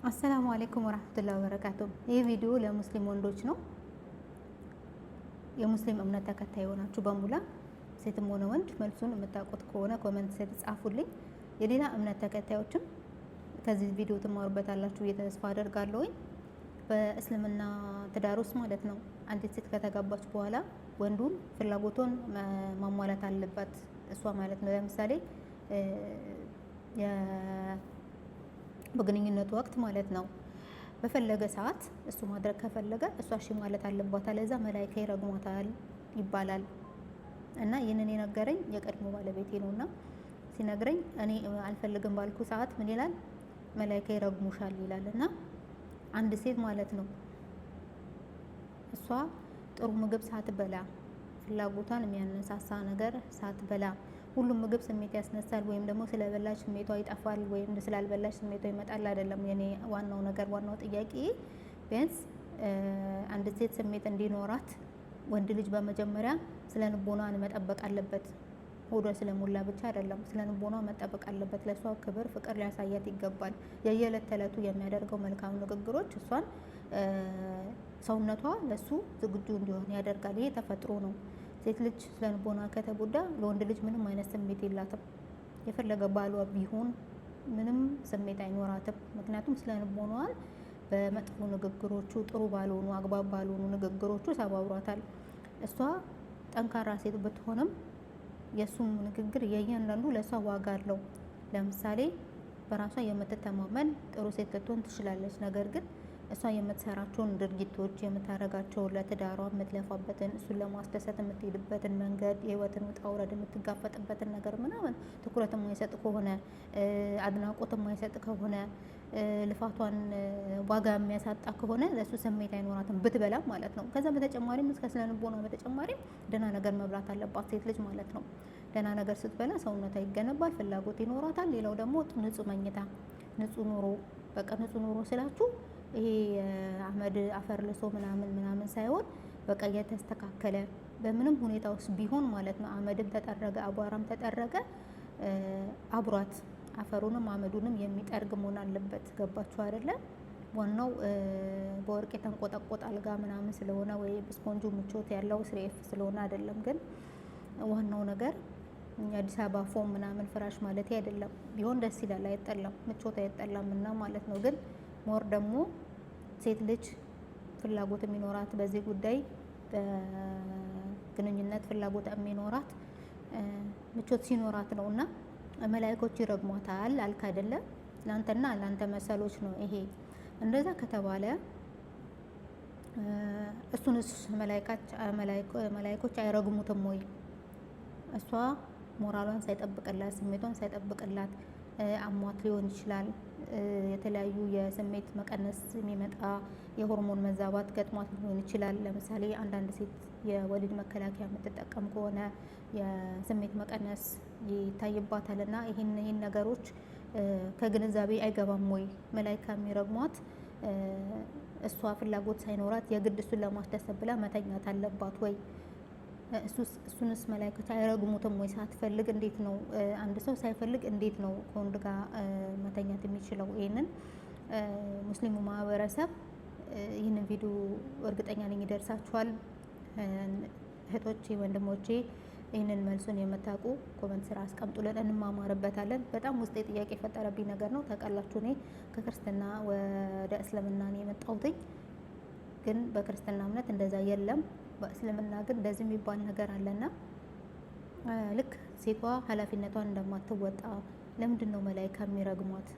አሰላሙ አለይኩም ወራህመቱላሂ ወበረካቱ። ይህ ቪዲዮ ለሙስሊም ወንዶች ነው። የሙስሊም እምነት ተከታይ የሆናችሁ በሙላ ሴትም ሆነ ወንድ መልሱን የምታውቁት ከሆነ ኮመንት ስር ጻፉልኝ። የሌላ እምነት ተከታዮችም ከዚህ ቪዲዮ ትማሩበታላችሁ ብዬ ተስፋ አደርጋለሁ። በእስልምና ትዳር ውስጥ ማለት ነው አንዲት ሴት ከተጋባች በኋላ ወንዱን ፍላጎቱን ማሟላት አለባት እሷ ማለት ነው። ለምሳሌ በግንኙነቱ ወቅት ማለት ነው በፈለገ ሰዓት እሱ ማድረግ ከፈለገ እሷ እሺ ማለት አለባት፣ አለዛ መላኢካ ይረግሟታል ይባላል። እና ይህንን የነገረኝ የቀድሞ ባለቤቴ ነውና ሲነግረኝ እኔ አልፈልግም ባልኩ ሰዓት ምን ይላል? መላኢካ ይረግሙሻል ይላል። እና አንድ ሴት ማለት ነው እሷ ጥሩ ምግብ ሳትበላ ፍላጎቷን የሚያነሳሳ ነገር ሳትበላ፣ ሁሉም ምግብ ስሜት ያስነሳል ወይም ደግሞ ስለበላሽ ስሜቷ ይጠፋል ወይም ስላልበላሽ ስሜቷ ይመጣል አይደለም። የኔ ዋናው ነገር ዋናው ጥያቄ ቢያንስ አንድ ሴት ስሜት እንዲኖራት ወንድ ልጅ በመጀመሪያ ስለ ልቦናዋን መጠበቅ አለበት። ሆዷ ስለሞላ ብቻ አይደለም፣ ስለ ልቦናዋ መጠበቅ አለበት። ለሷ ክብር፣ ፍቅር ሊያሳያት ይገባል። የየዕለት ተዕለቱ የሚያደርገው መልካም ንግግሮች እሷን ሰውነቷ ለሱ ዝግጁ እንዲሆን ያደርጋል። ይሄ ተፈጥሮ ነው። ሴት ልጅ ስለ ልቦና ከተጎዳ ለወንድ ልጅ ምንም አይነት ስሜት የላትም። የፈለገ ባሏ ቢሆን ምንም ስሜት አይኖራትም። ምክንያቱም ስለ ልቦናዋን በመጥፎ ንግግሮቹ፣ ጥሩ ባልሆኑ አግባብ ባልሆኑ ንግግሮቹ ሰባብሯታል። እሷ ጠንካራ ሴት ብትሆንም የእሱም ንግግር የእያንዳንዱ ለእሷ ዋጋ አለው። ለምሳሌ በራሷ የምትተማመን ጥሩ ሴት ልትሆን ትችላለች። ነገር ግን እሷ የምትሰራቸውን ድርጊቶች የምታደርጋቸውን ለትዳሯ የምትለፋበትን እሱን ለማስደሰት የምትሄድበትን መንገድ የህይወትን ውጣ ውረድ የምትጋፈጥበትን ነገር ምናምን ትኩረት የማይሰጥ ከሆነ አድናቆት የማይሰጥ ከሆነ ልፋቷን ዋጋ የሚያሳጣ ከሆነ ለእሱ ስሜት አይኖራትም ብትበላም ማለት ነው። ከዛ በተጨማሪም እስከ ስነ ልቦና በተጨማሪም ደህና ነገር መብላት አለባት ሴት ልጅ ማለት ነው። ደህና ነገር ስትበላ ሰውነቷ ይገነባል፣ ፍላጎት ይኖራታል። ሌላው ደግሞ ንጹህ መኝታ፣ ንጹህ ኑሮ። በቃ ንጹህ ኑሮ ስላችሁ ይሄ አመድ አፈር ልሶ ምናምን ሳይሆን በቃ የተስተካከለ በምንም ሁኔታ ውስጥ ቢሆን ማለት ነው። አመድም ተጠረገ አቧራም ተጠረገ አብሯት አፈሩንም አመዱንም የሚጠርግ መሆን አለበት። ገባችሁ አይደለ? ዋናው በወርቅ የተንቆጠቆጠ አልጋ ምናምን ስለሆነ ወይ ስፖንጁ ምቾት ያለው ስሬፍ ስለሆነ አይደለም። ግን ዋናው ነገር የአዲስ አበባ ፎም ምናምን ፍራሽ ማለት አይደለም። ቢሆን ደስ ይላል፣ አይጠላም፣ ምቾት አይጠላም እና ማለት ነው። ግን ሞር ደግሞ ሴት ልጅ ፍላጎት የሚኖራት በዚህ ጉዳይ በግንኙነት ፍላጎት የሚኖራት ምቾት ሲኖራት ነው። እና መላኢኮች ይረግሟታል አልክ አይደለ? ላንተና ላንተ መሰሎች ነው ይሄ። እንደዛ ከተባለ እሱንስ መላኢኮች አይረግሙትም ወይ? እሷ ሞራሏን ሳይጠብቅላት ስሜቷን ሳይጠብቅላት አሟት ሊሆን ይችላል። የተለያዩ የስሜት መቀነስ የሚመጣ የሆርሞን መዛባት ገጥሟት ሊሆን ይችላል። ለምሳሌ አንዳንድ ሴት የወሊድ መከላከያ የምትጠቀም ከሆነ የስሜት መቀነስ ይታይባታል። እና ይህን ነገሮች ከግንዛቤ አይገባም ወይ? መላኢካ የሚረግሟት እሷ ፍላጎት ሳይኖራት የግድ እሱን ለማስደሰት ብላ መተኛት አለባት ወይ? እሱንስ መላኢኮች አይረግሙትም ወይ? ሳትፈልግ እንዴት ነው አንድ ሰው ሳይፈልግ እንዴት ነው ከወንድ ጋር መተኛት የሚችለው? ይህንን ሙስሊሙ ማህበረሰብ ይህንን ቪዲዮ እርግጠኛ ነኝ ይደርሳችኋል። እህቶቼ፣ ወንድሞቼ ይህንን መልሱን የምታውቁ ኮመንት ስራ አስቀምጡልን፣ እንማማርበታለን። በጣም ውስጤ ጥያቄ የፈጠረብኝ ነገር ነው። ታውቃላችሁ እኔ ከክርስትና ወደ እስልምና ነው የመጣሁትኝ። ግን በክርስትና እምነት እንደዛ የለም። በእስልምና ግን እንደዚህ የሚባል ነገር አለና ልክ ሴቷ ኃላፊነቷን እንደማትወጣ ለምንድን ነው መላኢካ የሚረግሟት?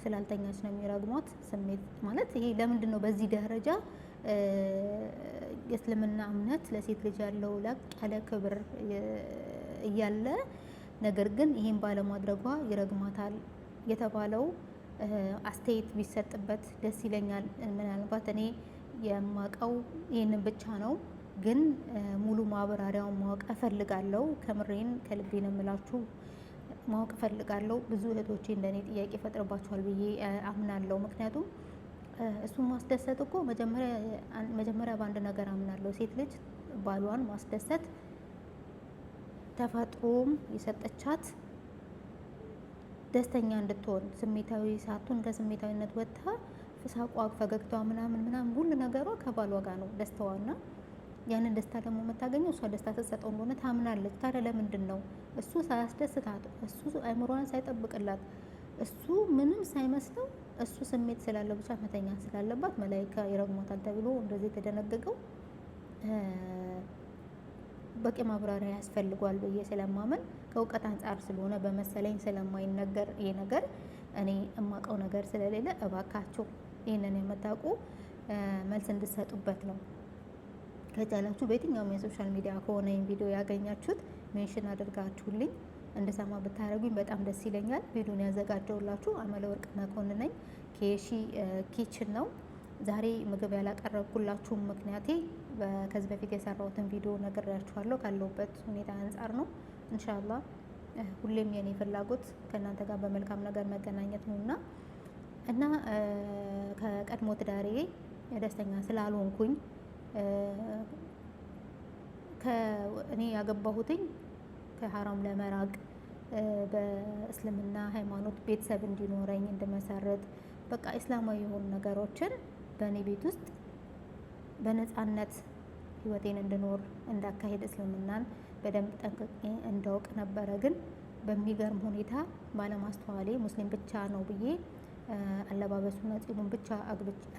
ስላልተኛች ነው የሚረግሟት? ስሜት ማለት ይሄ ለምንድን ነው በዚህ ደረጃ የእስልምና እምነት ለሴት ልጅ ያለው ላቅ ያለ ክብር እያለ ነገር ግን ይሄን ባለማድረጓ ይረግማታል የተባለው አስተያየት ቢሰጥበት ደስ ይለኛል። ምናልባት እኔ የማውቀው ይህንን ብቻ ነው። ግን ሙሉ ማብራሪያውን ማወቅ እፈልጋለሁ። ከምሬን ከልቤ ነው የምላችሁ፣ ማወቅ እፈልጋለሁ። ብዙ እህቶቼ እንደኔ ጥያቄ ፈጥርባቸዋል ብዬ አምናለሁ። ምክንያቱም እሱን ማስደሰት እኮ መጀመሪያ በአንድ ነገር አምናለሁ። ሴት ልጅ ባሏን ማስደሰት ተፈጥሮም የሰጠቻት ደስተኛ እንድትሆን ስሜታዊ ሳቱን ከስሜታዊነት ወጥታ ፍሳቋ፣ ፈገግታዋ ምናምን ምናምን ሁሉ ነገሯ ከባሏ ጋር ነው ደስታዋና ያንን ደስታ ደግሞ የምታገኘው እሷ ደስታ ስትሰጠው እንደሆነ ታምናለች። ታዲያ ለምንድን ነው እሱ ሳያስደስታት እሱ አይምሮዋን ሳይጠብቅላት እሱ ምንም ሳይመስለው እሱ ስሜት ስላለው ብቻ መተኛ ስላለባት መላይካ ይረግሟታል ተብሎ እንደዚህ የተደነገገው? በቂ ማብራሪያ ያስፈልጓል ብዬ ስለማመን ከእውቀት አንጻር ስለሆነ በመሰለኝ ስለማይነገር ይሄ ነገር እኔ እማውቀው ነገር ስለሌለ እባካችሁ ይህንን የምታውቁ መልስ እንድትሰጡበት ነው። ከቻላችሁ በየትኛውም የሶሻል ሚዲያ ከሆነ ይህን ቪዲዮ ያገኛችሁት ሜንሽን አድርጋችሁልኝ እንድሰማ ብታደርጉኝ በጣም ደስ ይለኛል። ቪዲዮን ያዘጋጀውላችሁ አመለወርቅ መኮንን ነኝ። ከየሺ ኪችን ነው። ዛሬ ምግብ ያላቀረብኩላችሁም ምክንያቴ ከዚህ በፊት የሰራሁትን ቪዲዮ ነግሬያችኋለሁ። ካለሁበት ሁኔታ አንጻር ነው። ኢንሻአላህ ሁሌም የኔ ፍላጎት ከእናንተ ጋር በመልካም ነገር መገናኘት ነውና እና ከቀድሞ ትዳሬ ደስተኛ ስላልሆንኩኝ እኔ ያገባሁትኝ ከሀራም ለመራቅ በእስልምና ሃይማኖት ቤተሰብ እንዲኖረኝ እንድመሰርት በቃ እስላማዊ የሆኑ ነገሮችን በእኔ ቤት ውስጥ በነፃነት ህይወቴን እንድኖር እንዳካሄድ እስልምናን በደንብ ጠንቅቄ እንዳውቅ ነበረ። ግን በሚገርም ሁኔታ ባለማስተዋሌ ሙስሊም ብቻ ነው ብዬ አለባበሱና ጺሙን ብቻ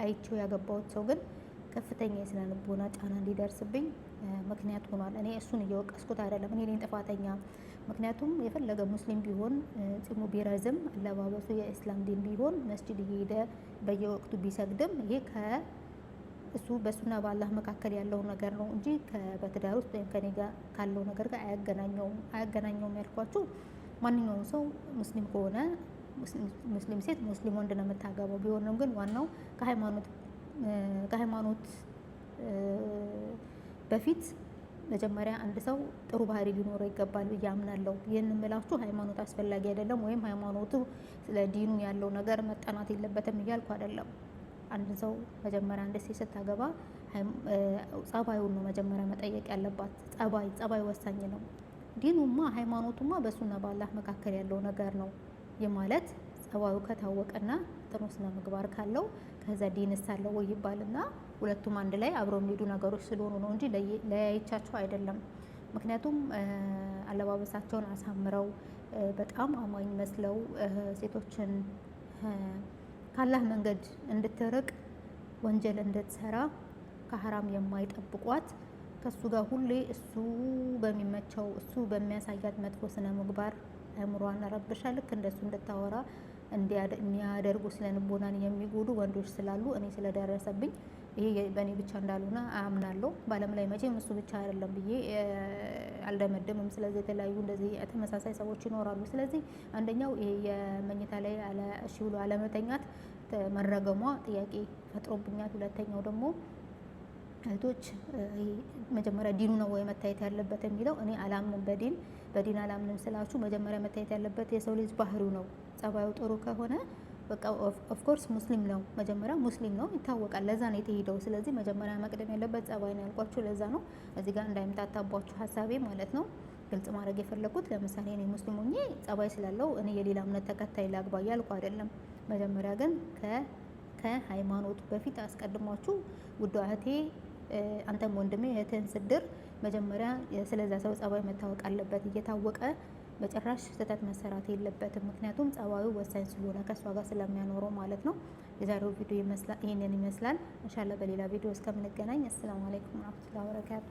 አይቼው ያገባሁት ሰው ግን ከፍተኛ የስነ ልቦና ጫና እንዲደርስብኝ ምክንያት ሆኗል። እኔ እሱን እየወቀስኩት አይደለም፣ እኔ ነኝ ጥፋተኛ። ምክንያቱም የፈለገ ሙስሊም ቢሆን ጺሙ ቢረዝም አለባበሱ የእስላም ዲን ቢሆን መስጂድ እየሄደ በየወቅቱ ቢሰግድም ይሄ እሱ በሱና በአላህ መካከል ያለው ነገር ነው እንጂ በትዳር ውስጥ ወይም ከኔ ጋር ካለው ነገር ጋር አያገናኘውም ያልኳችሁ ማንኛውም ሰው ሙስሊም ከሆነ ሙስሊም ሴት ሙስሊም ወንድ ነው የምታገባው። ቢሆንም ግን ዋናው ከሃይማኖት በፊት መጀመሪያ አንድ ሰው ጥሩ ባህሪ ሊኖረው ይገባል ብዬ አምናለሁ። ይህን የምላችሁ ሃይማኖት አስፈላጊ አይደለም ወይም ሃይማኖቱ ስለ ዲኑ ያለው ነገር መጠናት የለበትም እያልኩ አይደለም። አንድ ሰው መጀመሪያ አንድ ሴት ስታገባ ጸባዩን ነው መጀመሪያ መጠየቅ ያለባት። ጸባይ ወሳኝ ነው። ዲኑማ ሃይማኖቱማ በሱና በአላህ መካከል ያለው ነገር ነው። ማለት ጸባዩ ከታወቀና ጥሩ ስነ ምግባር ካለው ከዛ ዲንስ አለው ወይ ይባልና ሁለቱም አንድ ላይ አብረው የሚሄዱ ነገሮች ስለሆኑ ነው እንጂ ለያይቻቸው አይደለም። ምክንያቱም አለባበሳቸውን አሳምረው በጣም አማኝ መስለው ሴቶችን ካላህ መንገድ እንድትርቅ ወንጀል እንድትሰራ ከሐራም የማይጠብቋት ከሱ ጋር ሁሌ እሱ በሚመቸው እሱ በሚያሳያት መጥፎ ስነ ምግባር አእምሯን ረብሻ ልክ እንደሱ እንድታወራ የሚያደርጉ ስለ ልቦናን የሚጎዱ ወንዶች ስላሉ እኔ ስለደረሰብኝ ይሄ በእኔ ብቻ እንዳልሆነ አምናለሁ። በዓለም ላይ መቼም እሱ ብቻ አይደለም ብዬ አልደመድምም። ስለዚህ የተለያዩ እንደዚህ ተመሳሳይ ሰዎች ይኖራሉ። ስለዚህ አንደኛው ይሄ የመኝታ ላይ እሺ ብሎ አለመተኛት መረገሟ ጥያቄ ፈጥሮብኛል። ሁለተኛው ደግሞ እህቶች መጀመሪያ ዲኑ ነው ወይ መታየት ያለበት የሚለው እኔ አላምንም። በዲን አላምንም ስላችሁ መጀመሪያ መታየት ያለበት የሰው ልጅ ባህሪው ነው። ጸባዩ ጥሩ ከሆነ በቃ ኦፍኮርስ ሙስሊም ነው፣ መጀመሪያ ሙስሊም ነው ይታወቃል። ለዛ ነው የተሄደው። ስለዚህ መጀመሪያ መቅደም ያለበት ጸባይ ነው ያልኳችሁ ለዛ ነው። እዚህ ጋር እንዳይምታታባችሁ ሀሳቤ ማለት ነው ግልጽ ማድረግ የፈለኩት። ለምሳሌ እኔ ሙስሊም ሆኜ ጸባይ ስላለው እኔ የሌላ እምነት ተከታይ ላግባ እያልኩ አይደለም። መጀመሪያ ግን ከሃይማኖቱ በፊት አስቀድሟችሁ ውድ እህቴ አንተም ወንድሜ እህትህን ስድር መጀመሪያ ስለዛ ሰው ጸባይ መታወቅ አለበት። እየታወቀ በጭራሽ ስህተት መሰራት የለበትም። ምክንያቱም ጸባዩ ወሳኝ ስለሆነ ከእሷ ጋር ስለሚያኖረው ማለት ነው። የዛሬው ቪዲዮ ይህንን ይመስላል። ኢንሻአላህ በሌላ ቪዲዮ እስከምንገናኝ አሰላሙ አለይኩም ወራህመቱላሂ ወበረካቱ።